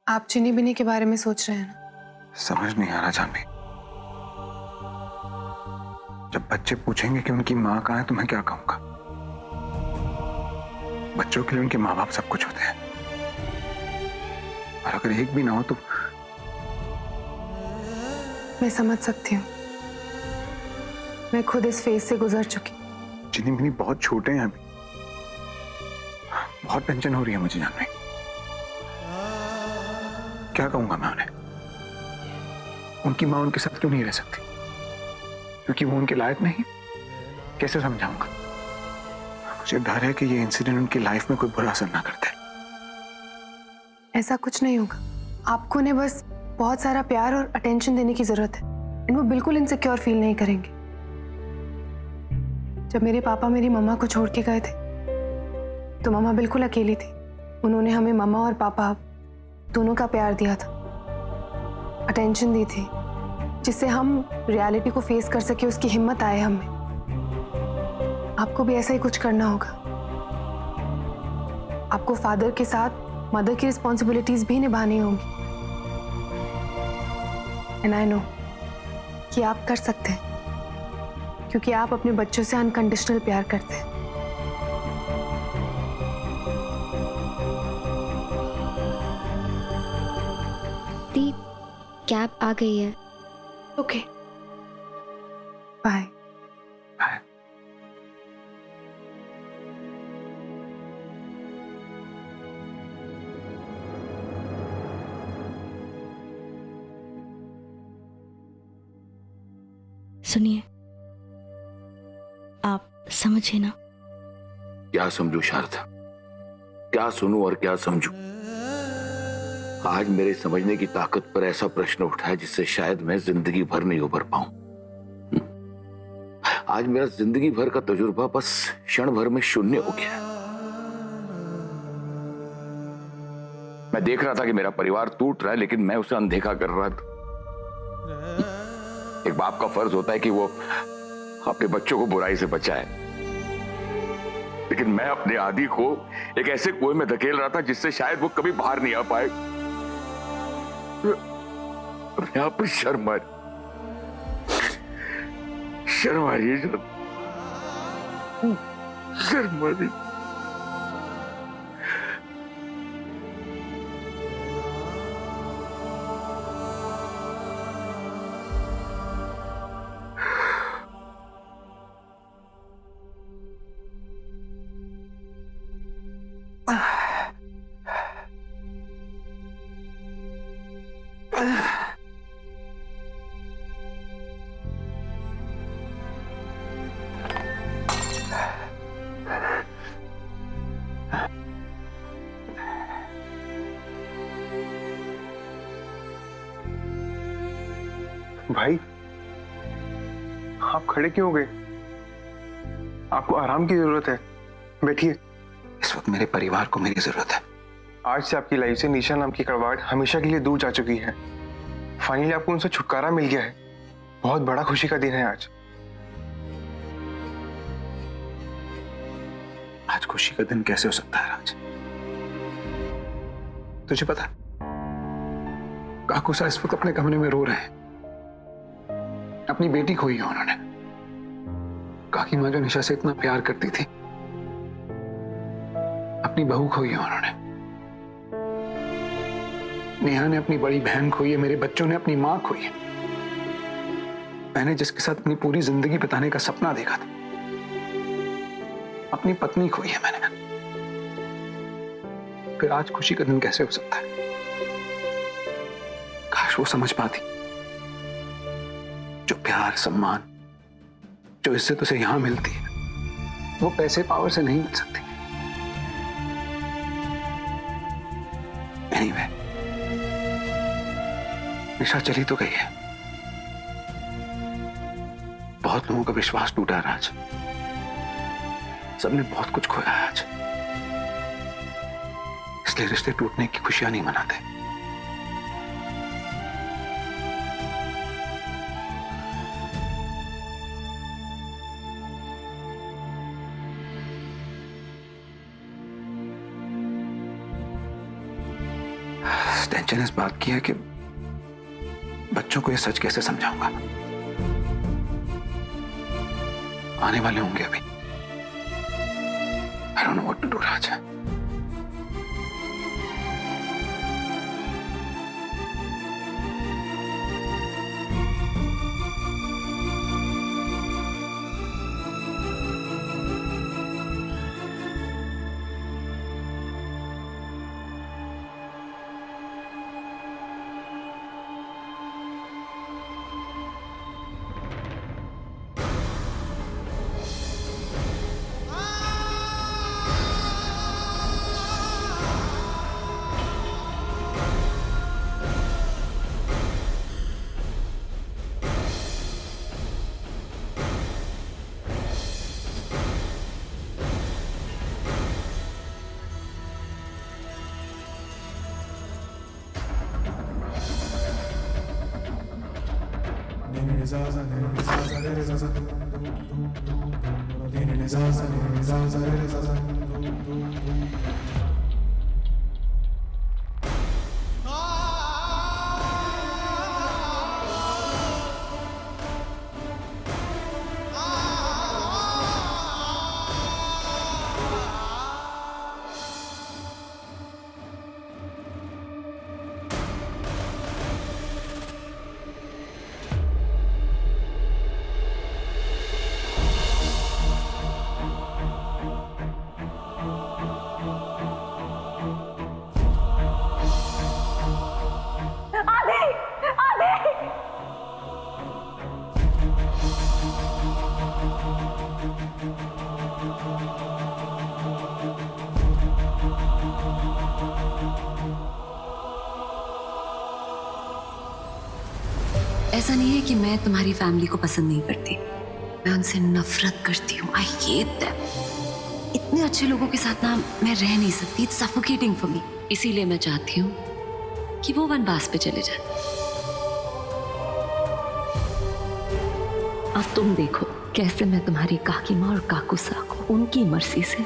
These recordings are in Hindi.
आप चिन्नी बिन्नी के बारे में सोच रहे हैं ना? समझ नहीं आ रहा जानवी। जब बच्चे पूछेंगे कि उनकी माँ कहाँ है तो मैं क्या कहूंगा? बच्चों के लिए उनके माँ बाप सब कुछ होते हैं, और अगर एक भी ना हो तो। मैं समझ सकती हूँ, मैं खुद इस फेज से गुजर चुकी। चिन्नी बिन्नी बहुत छोटे हैं अभी, बहुत टेंशन हो रही है मुझे जानवी। क्या कहूंगा मैं उन्हें? उनकी माँ उनके साथ क्यों नहीं रह सकती? क्योंकि वो उनके लायक नहीं? कैसे समझाऊंगा? मुझे डर है कि ये इंसिडेंट उनकी लाइफ में कोई बुरा असर ना करते। ऐसा कुछ नहीं होगा। आपको उन्हें बस बहुत सारा प्यार और अटेंशन देने की जरूरत है, एंड वो बिल्कुल इनसिक्योर फील नहीं करेंगे। जब मेरे पापा मेरी मम्मा को छोड़ के गए थे तो मम्मा बिल्कुल अकेली थी। उन्होंने हमें मम्मा और पापा दोनों का प्यार दिया था, अटेंशन दी थी, जिससे हम रियलिटी को फेस कर सके, उसकी हिम्मत आए हमें। आपको भी ऐसा ही कुछ करना होगा। आपको फादर के साथ मदर की रिस्पॉन्सिबिलिटीज भी निभानी होंगी, एंड आई नो कि आप कर सकते हैं, क्योंकि आप अपने बच्चों से अनकंडीशनल प्यार करते हैं। दी, कैब आ गई है। Okay, bye. सुनिए, आप समझे ना? क्या समझू शारदा? क्या सुनूं और क्या समझूं? आज मेरे समझने की ताकत पर ऐसा प्रश्न उठा है जिससे शायद मैं जिंदगी भर नहीं उबर पाऊं। आज मेरा जिंदगी भर का तजुर्बा बस क्षण भर में शून्य हो गया। मैं देख रहा था कि मेरा परिवार टूट रहा है, लेकिन मैं उसे अनदेखा कर रहा था। एक बाप का फर्ज होता है कि वो अपने बच्चों को बुराई से बचाए, लेकिन मैं अपने आदि को एक ऐसे कुएं में धकेल रहा था जिससे शायद वो कभी बाहर नहीं आ पाए। यहाँ पर शर्म आ रही है, शर्म आ रही। भाई, आप खड़े क्यों हो गए? आपको आराम की जरूरत है, बैठिए। इस वक्त मेरे परिवार को मेरी जरूरत है। आज से आपकी लाइफ से निशा नाम की कड़वाहट हमेशा के लिए दूर जा चुकी है। फाइनली आपको उनसे छुटकारा मिल गया है। बहुत बड़ा खुशी का दिन है आज। आज खुशी का दिन कैसे हो सकता है राज? तुझे पता, काकू सा इस वक्त अपने कमरे में रो रहे हैं। अपनी बेटी खोई है उन्होंने। काकी माँ जो निशा से इतना प्यार करती थी, अपनी बहू खोई है उन्होंने। नेहा ने अपनी बड़ी बहन खोई है, मेरे बच्चों ने अपनी माँ खोई है। मैंने जिसके साथ अपनी पूरी जिंदगी बिताने का सपना देखा था, अपनी पत्नी खोई है मैंने। फिर आज खुशी का दिन कैसे हो सकता है? काश वो समझ पाती। जो प्यार, सम्मान, जो इज्जत उसे यहां मिलती है, वो पैसे पावर से नहीं मिल सकती। एनीवे, निशा चली तो गई है। बहुत लोगों का विश्वास टूटा है आज। सबने बहुत कुछ खोया है आज, इसलिए रिश्ते टूटने की खुशियां नहीं मनाते। टेंशन इस बात की है कि बच्चों को ये सच कैसे समझाऊंगा। आने वाले होंगे अभी। I don't know what to do, राज। ऐसा नहीं है कि मैं तुम्हारी फैमिली को पसंद नहीं करती, मैं उनसे नफरत करती हूँ। I hate them. इतने अच्छे लोगों के साथ ना मैं रह नहीं सकती। It's suffocating for me. इसीलिए मैं चाहती हूँ कि वो वनवास पे चले जाए। अब तुम देखो कैसे मैं तुम्हारी काकी माँ और काकू सा को उनकी मर्जी से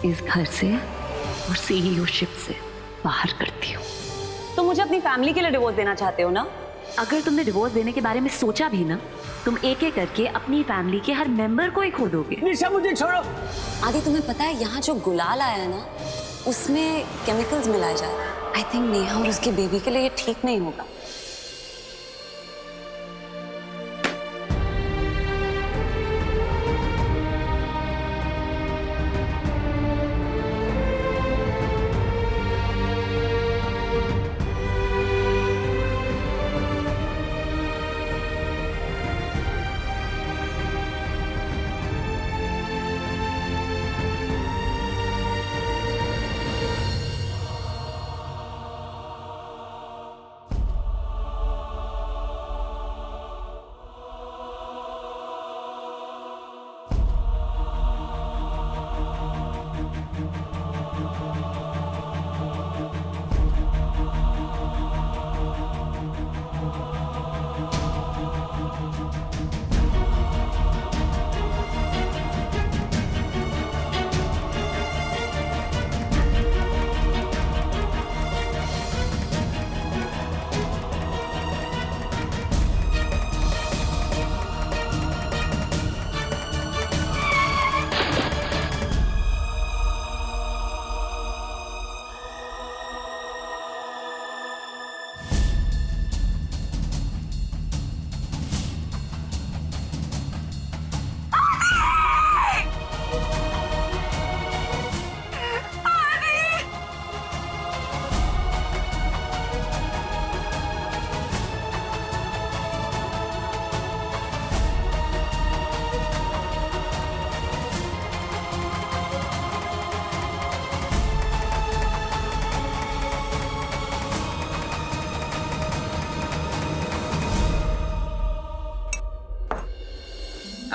इस घर से और सीईओशिप से बाहर करती हूँ। तो मुझे अपनी फैमिली के लिए डिवोर्स देना चाहते हो ना? अगर तुमने डिवोर्स देने के बारे में सोचा भी ना, तुम एक एक करके अपनी फैमिली के हर मेंबर को ही खो दोगे। निशा मुझे छोड़ो। आदि तुम्हें पता है यहाँ जो गुलाल आया है ना, उसमें केमिकल्स मिलाए जा रहे हैं। आई थिंक नेहा और उसके बेबी के लिए ये ठीक नहीं होगा।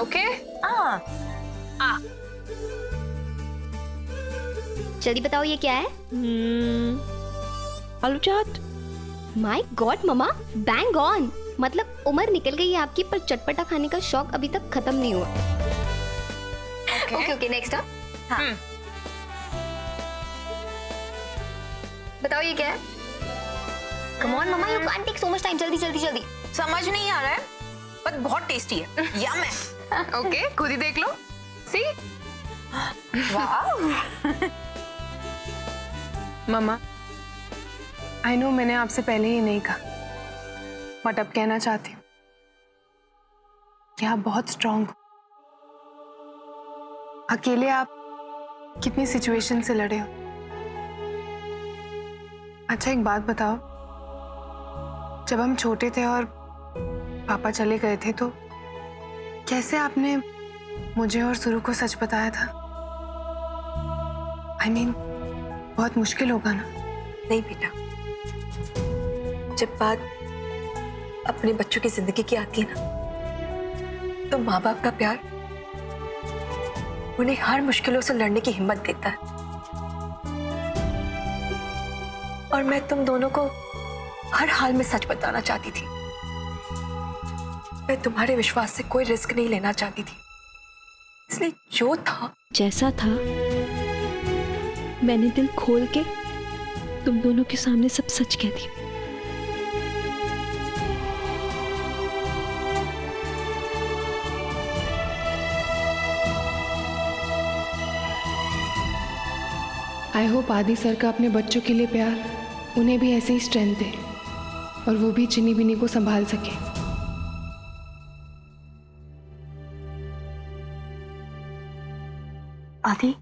ओके जल्दी बताओ ये क्या है? आलू चाट। My god mama, bang on. मतलब उम्र निकल गई है आपकी, पर चटपटा खाने का शौक अभी तक खत्म नहीं हुआ। Okay next. हाँ बताओ ये क्या है? Come on mamma, you can't take so much time, जल्दी जल्दी जल्दी। समझ नहीं आ रहा है पर बहुत टेस्टी है। यम है। ओके, खुद ही देख लो। सी वाह। मम्मा, आई नो मैंने आपसे पहले ही नहीं कहा, बट अब कहना चाहती हूँ कि आप बहुत स्ट्रांग हो। अकेले आप कितनी सिचुएशन से लड़े हो। अच्छा एक बात बताओ, जब हम छोटे थे और पापा चले गए थे तो कैसे आपने मुझे और सुरु को सच बताया था? I mean, बहुत मुश्किल होगा ना? नहीं बेटा, जब बात अपने बच्चों की जिंदगी की आती है ना, तो माँ बाप का प्यार उन्हें हर मुश्किलों से लड़ने की हिम्मत देता है। और मैं तुम दोनों को हर हाल में सच बताना चाहती थी। मैं तुम्हारे विश्वास से कोई रिस्क नहीं लेना चाहती थी, इसलिए जो था जैसा था मैंने दिल खोल के तुम दोनों के सामने सब सच कह दिया। आई होप आदि सर का अपने बच्चों के लिए प्यार उन्हें भी ऐसे ही स्ट्रेंथ दे और वो भी चिनी बिनी को संभाल सके। आदि,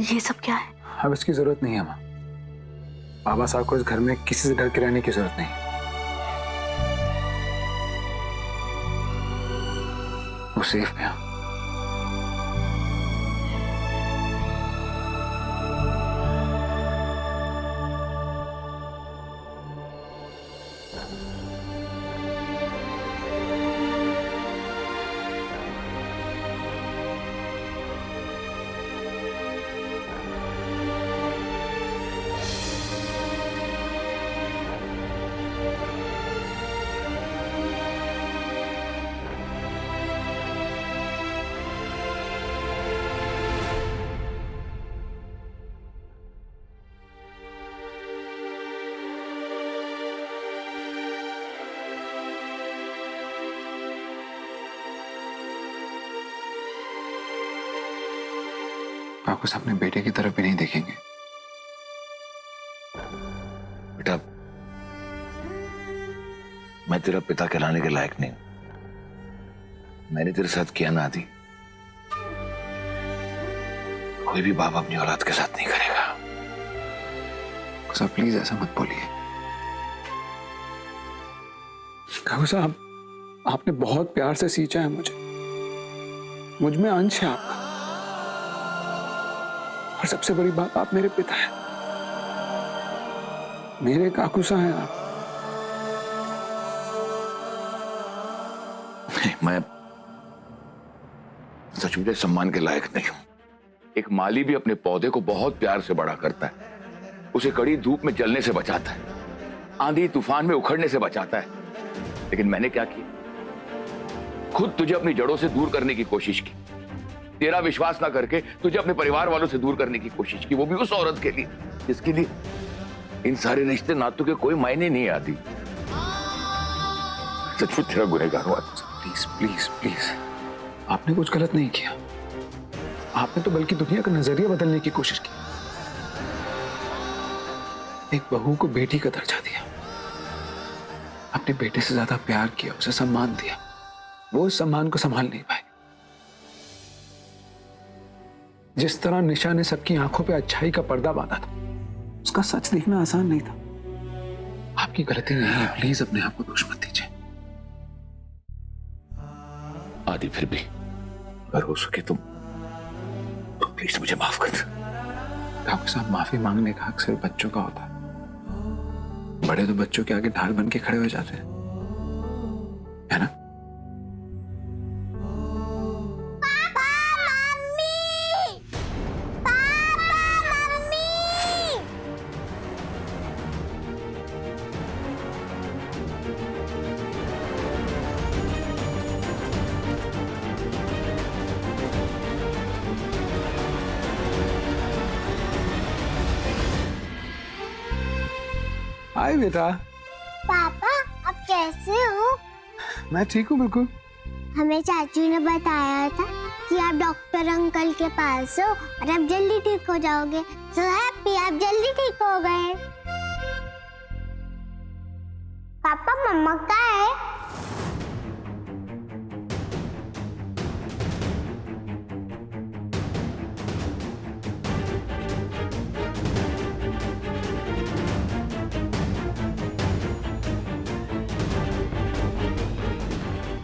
ये सब क्या है? अब इसकी जरूरत नहीं है माँ। बाबा साहब को इस घर में किसी से डर के रहने की जरूरत नहीं। वो सेफ है। वापस अपने बेटे की तरफ भी नहीं देखेंगे। बेटा, मैं तेरा पिता कहलाने के लायक नहीं हूं। मैंने तेरे साथ किया ना आदि, कोई भी बाप अपनी औलाद के साथ नहीं करेगा। साहब प्लीज ऐसा मत बोलिए। काकू साहब, आपने बहुत प्यार से सींचा है मुझे, मुझ में अंश है आपका, और सबसे बड़ी बात आप मेरे पिता हैं, मेरे काकूसा हैं आप। मैं सचमुच सम्मान के लायक नहीं हूं। एक माली भी अपने पौधे को बहुत प्यार से बड़ा करता है, उसे कड़ी धूप में जलने से बचाता है, आंधी तूफान में उखड़ने से बचाता है। लेकिन मैंने क्या किया? खुद तुझे अपनी जड़ों से दूर करने की कोशिश की, तेरा विश्वास ना करके तुझे अपने परिवार वालों से दूर करने की कोशिश की, वो भी उस औरत के लिए जिसके लिए इन सारे रिश्ते नातों के कोई मायने नहीं आती। सचमुच तेरा गुनहगार हुआ। प्लीज प्लीज प्लीज, आपने कुछ गलत नहीं किया। आपने तो बल्कि दुनिया का नजरिया बदलने की कोशिश की। एक बहू को बेटी का दर्जा दिया, अपने बेटे से ज्यादा प्यार किया, उसे सम्मान दिया। वो उस सम्मान को संभाल नहीं पाए। जिस तरह निशा ने सबकी आंखों पे अच्छाई का पर्दा बांधा था, उसका सच देखना आसान नहीं था। आपकी गलती नहीं है, प्लीज अपने आप को दोष मत दीजिए। आदि, फिर भी अगर हो सके तो प्लीज मुझे माफ कर। डॉक्टर साहब, माफी मांगने का हक सिर्फ बच्चों का होता है। बड़े तो बच्चों के आगे ढाल बन के खड़े हो जाते हैं, है ना? हाय बेटा। पापा आप कैसे हो? मैं ठीक हूँ बिल्कुल। हमें चाचू ने बताया था कि आप डॉक्टर अंकल के पास हो और आप जल्दी ठीक हो जाओगे। सो हैप्पी, आप जल्दी ठीक हो गए। पापा मम्मा कहाँ है?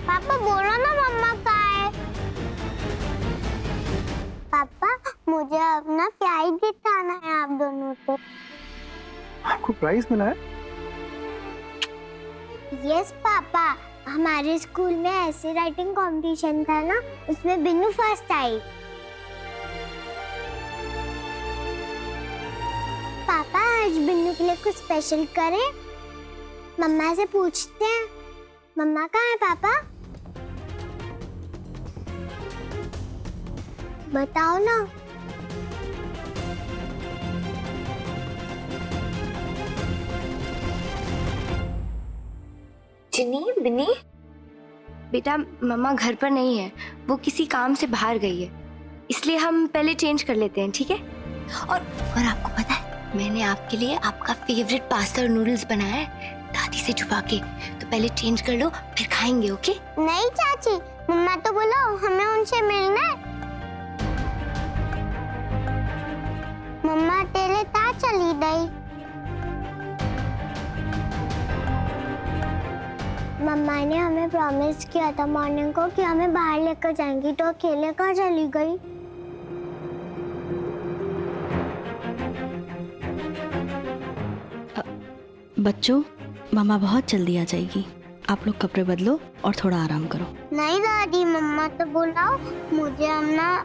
पापा बोलो ना मम्मा कहाँ है? पापा मुझे अपना प्यार दिखाना है आप दोनों को। आपको प्राइज मिला है? यस पापा, हमारे स्कूल में ऐसे राइटिंग कंपटीशन था ना, उसमें बिन्नू फर्स्ट आई। पापा आज बिन्नू के लिए कुछ स्पेशल करें? मम्मा से पूछते हैं। मम्मा कहाँ है पापा? बताओ ना। चिन्नी, बिन्नी, बेटा मम्मा घर पर नहीं है, वो किसी काम से बाहर गई है, इसलिए हम पहले चेंज कर लेते हैं, ठीक है? और आपको पता है मैंने आपके लिए आपका फेवरेट पास्ता और नूडल्स बनाया है दादी से छुपा के, तो पहले चेंज कर लो फिर खाएंगे, ओके? नहीं चाची, मम्मा तो बोलो हमें उनसे मिलना है। मम्मा तेरे ता चली गई। मम्मा ने हमें प्रॉमिस किया था मॉर्निंग को कि हमें बाहर लेकर जाएंगी, तो अकेले कहाँ चली गई? बच्चों, मामा बहुत जल्दी आ जाएगी। आप लोग कपड़े बदलो और थोड़ा आराम करो। नहीं दादी, मम्मा तो बुलाओ, मुझे अपना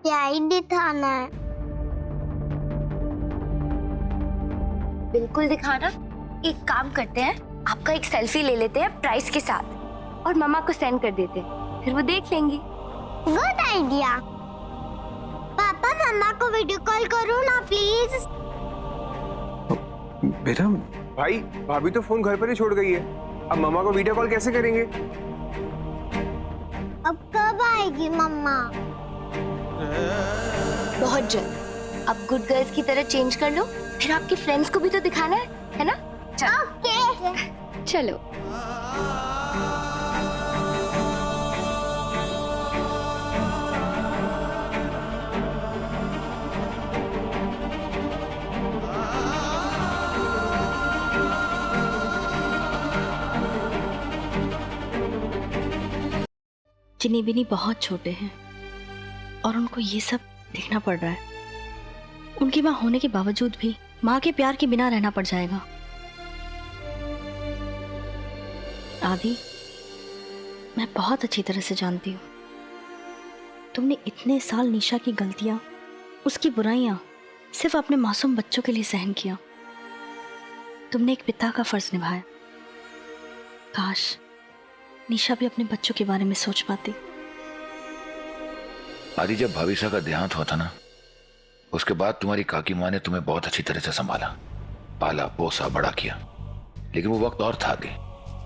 प्यार दिखाना है। बिल्कुल दिखाना। एक काम करते हैं, आपका एक सेल्फी ले लेते हैं प्राइस के साथ और मम्मा को सेंड कर देते हैं, फिर वो देख लेंगी। Good idea. पापा मम्मा को वीडियो कॉल करो ना प्लीज। बेटा भाई भाभी तो फोन घर पर ही छोड़ गई है, अब मम्मा को वीडियो कॉल कैसे करेंगे? अब कब आएगी मम्मा? बहुत जल्द। अब गुड गर्ल्स की तरह चेंज कर लो, फिर आपके फ्रेंड्स को भी तो दिखाना है ना? ओके। चलो। चिन्नी बिन्नी बहुत छोटे हैं और उनको ये सब देखना पड़ रहा है। उनकी माँ होने के बावजूद भी माँ के प्यार के बिना रहना पड़ जाएगा। आदि, मैं बहुत अच्छी तरह से जानती हूँ तुमने इतने साल निशा की गलतियां, उसकी बुराइयां सिर्फ अपने मासूम बच्चों के लिए सहन किया। तुमने एक पिता का फर्ज निभाया। काश निशा भी अपने बच्चों के बारे में सोच पाती। आदि, जब भाविसा का देहांत हुआ था ना, उसके बाद तुम्हारी काकी माँ ने तुम्हें बहुत अच्छी तरह से संभाला, पाला पोसा बड़ा किया, लेकिन वो वक्त और था आदि।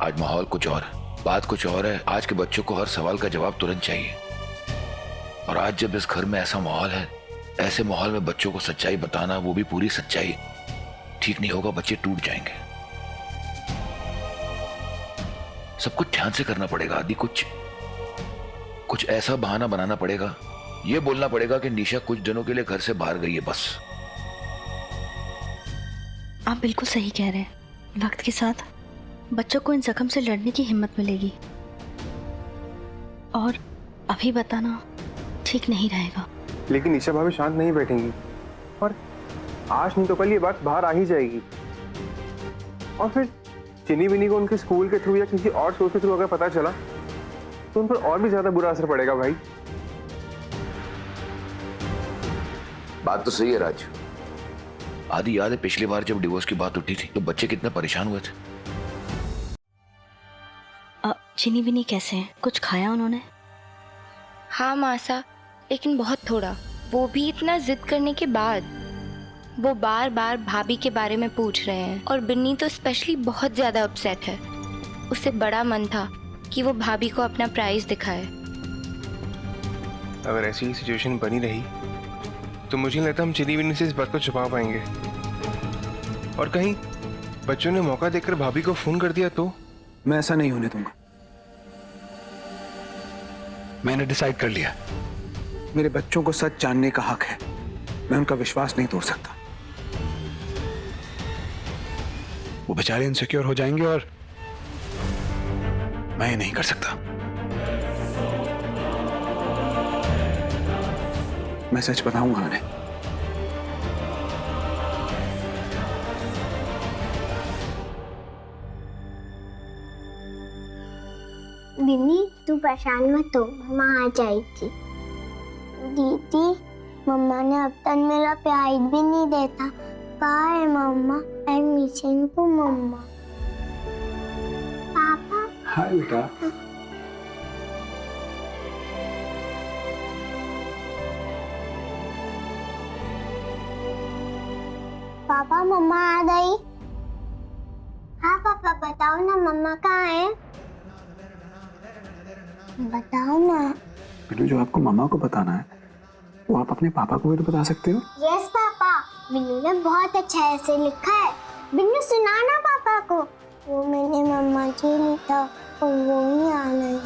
आज माहौल कुछ और है, बात कुछ और है। आज के बच्चों को हर सवाल का जवाब तुरंत चाहिए, और आज जब इस घर में ऐसा माहौल है, ऐसे माहौल में बच्चों को सच्चाई बताना, वो भी पूरी सच्चाई, ठीक नहीं होगा। बच्चे टूट जाएंगे। सब कुछ ध्यान से करना पड़ेगा आदि। कुछ ऐसा बहाना बनाना पड़ेगा, ये बोलना पड़ेगा कि निशा कुछ दिनों के लिए घर से बाहर गई है, बस। आप बिल्कुल सही कह रहे हैं। वक्त के साथ बच्चों को इन जख्म से लड़ने की हिम्मत मिलेगी, और अभी बताना ठीक नहीं रहेगा। लेकिन निशा भाभी शांत नहीं बैठेंगी, और आज नहीं तो कल ये बात बाहर आ ही जाएगी, और फिर चिन्नी बिन्नी को उनके स्कूल के थ्रू या किसी और सोर्स के थ्रू अगर पता चला तो उन पर और भी ज्यादा बुरा असर पड़ेगा भाई। बात तो सही है राज। आदि, याद है पिछली बार जब डिवोर्स की बात उठी थी तो बच्चे कितने परेशान हुए थे। चिन्नी बिन्नी कैसे हैं? कुछ खाया उन्होंने? हाँ मासा, लेकिन बहुत थोड़ा, वो भी इतना जिद करने के बाद। वो बार बार भाभी के बारे में पूछ रहे हैं और बिन्नी तो स्पेशली बहुत ज्यादा अपसेट है। उसे बड़ा मन था कि वो भाभी को अपना प्राइस दिखाए। अगर ऐसी सिचुएशन बनी रही तो मुझे नहीं लगता हम चिनी विनी से इस बात को छुपा पाएंगे। और कहीं बच्चों ने मौका देकर भाभी को फोन कर दिया तो? मैं ऐसा नहीं होने दूंगा। मैंने डिसाइड कर लिया, मेरे बच्चों को सच जानने का हक है। मैं उनका विश्वास नहीं तोड़ सकता। वो बेचारे इनसिक्योर हो जाएंगे और मैं ये नहीं कर सकता। मैं सच बताऊंगा उन्हें। बिन्नी तू परेशान मत हो, मम्मा आ जाएगी। दीदी मम्मा ने अब तक मेरा प्यार भी नहीं देता। कहाँ है मम्मा? आई मिसिंग टू मम्मा। पापा। हाय बेटा। पापा मम्मा आ गई। हाँ पापा बताओ ना मम्मा कहाँ है? बताओ ना। बिन्नू, जो आपको मामा को बताना है वो आप अपने पापा को भी तो बता सकते हो। यस पापा, बिन्नू ने बहुत अच्छा ऐसे लिखा है। बिन्नू सुनाना पापा को। वो मैंने मम्मा से लिखा और वो ही आना है।